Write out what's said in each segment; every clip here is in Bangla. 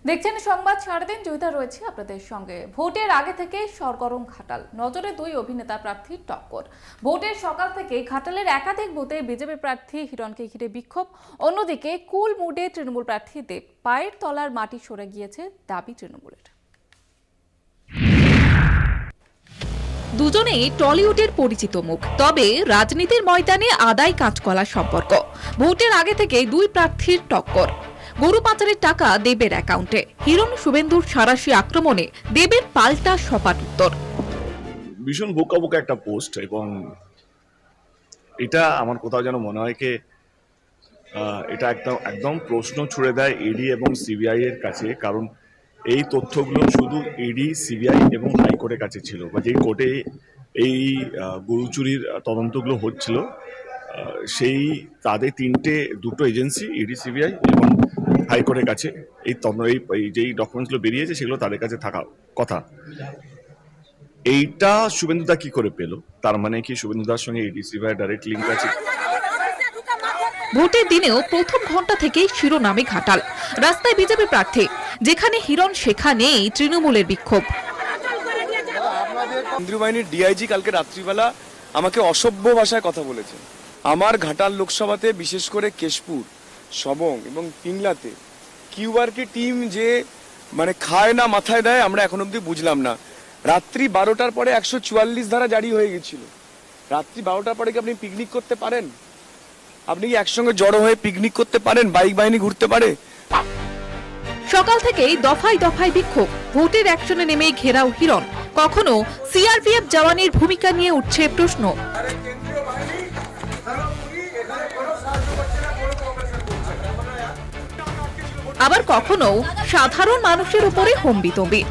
দেখছেন সংবাদ সারাদিন, জয়িতা রয়েছে আপনাদের সঙ্গে। ভোটের আগে থেকে সরগরম ঘাটাল, নজরে দুই অভিনেতা প্রার্থীর টক্কর। ভোটের সকাল থেকে ঘাটালের একাধিক বুথে বিজেপি প্রার্থী হিরণকে ঘিরে বিক্ষোভ। অন্যদিকে কুল মুডে তৃণমূল প্রার্থী দেব, পায়ের তলার মাটি সরে গিয়েছে দাবি তৃণমূলের। দুজনেই টলিউডের পরিচিত মুখ, তবে রাজনীতির ময়দানে আদায় কাঁচকলার সম্পর্ক। ভোটের আগে থেকে দুই প্রার্থীর টক্কর। গরু পাচারের টাকা দেবের অ্যাকাউন্টে, হিরণ শুভেন্দুর সারাশি আক্রমণে দেবের পাল্টা সপাট উত্তর। ভীষণ বোকা বোকা একটা পোস্ট, এবং এটা আমার কোথাও যেন মনে হয় এটা একদম প্রশ্ন ছুড়ে দেয় ইডি এবং সিবিআই এর কাছে। কারণ এই তথ্যগুলো শুধু ইডি, সিবিআই এবং হাইকোর্টের কাছে ছিল, বা যেই কোর্টে এই গরু চুরির তদন্তগুলো হচ্ছিল সেই তাদের দুটো এজেন্সি ইডি, সিবিআই এবং হাইকোর্টের কাছে এই যেই ডকুমেন্টসগুলো বেরিয়েছে সেগুলো তাদের কাছে থাকা কথা। এইটা শুভেন্দুদা কি করে পেল? তার মানে কি শুভেন্দুদার সঙ্গে ইডি, সিবিআই ডাইরেক্ট লিঙ্ক আছে? ভোটের দিনেও প্রথম ঘন্টা থেকেই শিরোনামে ঘাটাল। রাস্তায় বিজেপি প্রার্থী, যেখানে হিরণ সেখানেই তৃণমূলের বিক্ষোভ। কেন্দ্রীয় বাহিনীর ডিআইজি কালকে রাত্রিবেলা আমাকে অসভ্য ভাষায় কথা বলেছে। আমার ঘাটাল লোকসভাতে, বিশেষ করে কেশপুর, সবং এবং পিংলাতে কিউআরকে টিম যে খায় না মাথায় দেয়, আমরা এখন অব্দি বুঝলাম না। রাত্রি 12টার পরে 144 ধারা জারি হয়ে গেছিল। রাত্রি 12টার পরে কি আপনি পিকনিক করতে পারেন? আপনি কি একসঙ্গে জড়ো হয়ে পিকনিক করতে পারেন? বাইক বাহিনী ঘুরতে পারে? সকাল থেকেই দফায় দফায় বিক্ষোভ। ভোটের অ্যাকশনে নেমে ঘেরাও হিরণ। কখনো সিআরপিএফ জওয়ানের ভূমিকা নিয়ে উঠছে প্রশ্ন। আবার কখনো সাধারণ মানুষের উপরে হম্বিতম্বি।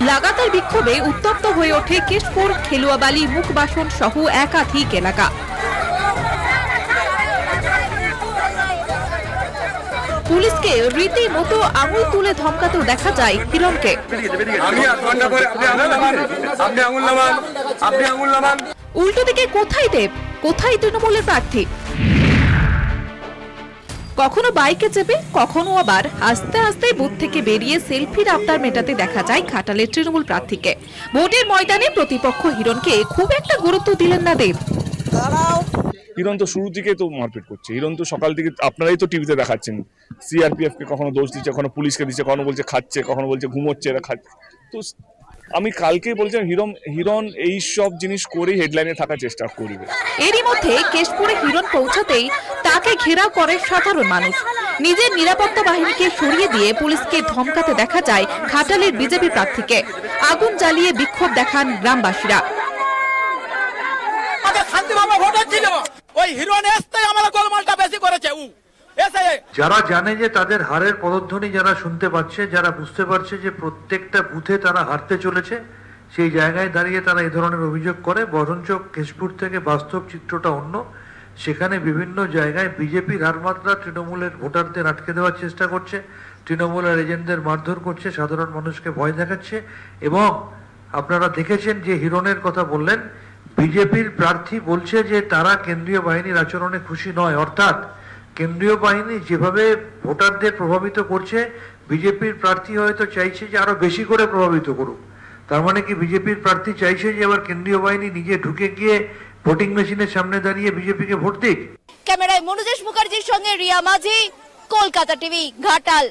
লাগাতার বিক্ষোভে উত্তপ্ত হয়ে ওঠে কেশপুর, খেলুয়াবালি, মুখবাসন সহ একাধিক এলাকা। পুলিশকে রীতিমতো আঙুল তুলে ধমকাতেও দেখা যায় হিরণকে। উল্টো দিকে কোথায় দেব, কোথায় তৃণমূলের প্রার্থী? কখনো বাইকে চেপে, কখনো আবার আস্তে আস্তে বুথ থেকে বেরিয়ে সেলফির আবদার মেটাতে দেখা যায় ঘাটালের তৃণমূল প্রার্থীকে। ভোটের ময়দানে প্রতিপক্ষ হিরণকে খুব একটা গুরুত্ব দিলেন না দেব। হিরণ তো শুরু থেকে তো মারপিট করছে। হিরণ তো সকাল থেকে আপনারাই তো টিভিতে দেখাচ্ছেন, সিআরপিএফ কে কখনো দোষ দিচ্ছে, কখনো পুলিশকে দিচ্ছে, কখনো বলছে খাচ্ছে, কখনো বলছে ঘুমোচ্ছে, এরা খাচ্ছে। তো আমি কালকেই বলছিলাম হিরণ এই সব জিনিস করে হেডলাইনে থাকার চেষ্টা করবে। এরই মধ্যে কেশপুরে হিরণ পৌঁছাতেই তাকে ঘেরাও করে সাধারণ মানুষ। নিজের নিরাপত্তা বাহিনীকে সরিয়ে দিয়ে পুলিশকে ধমকাতে দেখা যায় ঘাটালের বিজেপি প্রার্থীকে। আগুন জ্বালিয়ে বিক্ষোভ দেখান গ্রামবাসীরা। যারা জানে যে তাদের হারের পদধ্বনি যারা শুনতে পাচ্ছে, যারা বুঝতে পারছে যে প্রত্যেকটা বুথে তারা হারতে চলেছে, সেই জায়গায় দাঁড়িয়ে তারা এই ধরনের অভিযোগ করে। বরঞ্চ কেশপুর থেকে বাস্তব চিত্রটা অন্য। সেখানে বিভিন্ন জায়গায় বিজেপির হারমাত্রা তৃণমূলের ভোটারদের আটকে দেওয়ার চেষ্টা করছে, তৃণমূলের এজেন্টদের মারধর করছে, সাধারণ মানুষকে ভয় দেখাচ্ছে। এবং আপনারা দেখেছেন যে হিরণের কথা বললেন, বিজেপির প্রার্থী বলছে যে তারা কেন্দ্রীয় বাহিনীর আচরণে খুশি নয়। অর্থাৎ কেন্দ্রীয় বাহিনী যেভাবে ভোটারদের প্রভাবিত করছে, বিজেপির প্রার্থী হয়তো চাইছে যে আরো বেশি করে প্রভাবিত করুক। তার মানে কি বিজেপির প্রার্থী চাইছে যে আবার কেন্দ্রীয় বাহিনী নিজে ঢুকে গিয়ে ভোটিং মেশিনের সামনে দাঁড়িয়ে বিজেপিকে ভোট দিক। ক্যামেরায় মনোজেশ মুখার্জির সঙ্গে রিয়া মাঝি, কলকাতা টিভি, ঘাটাল।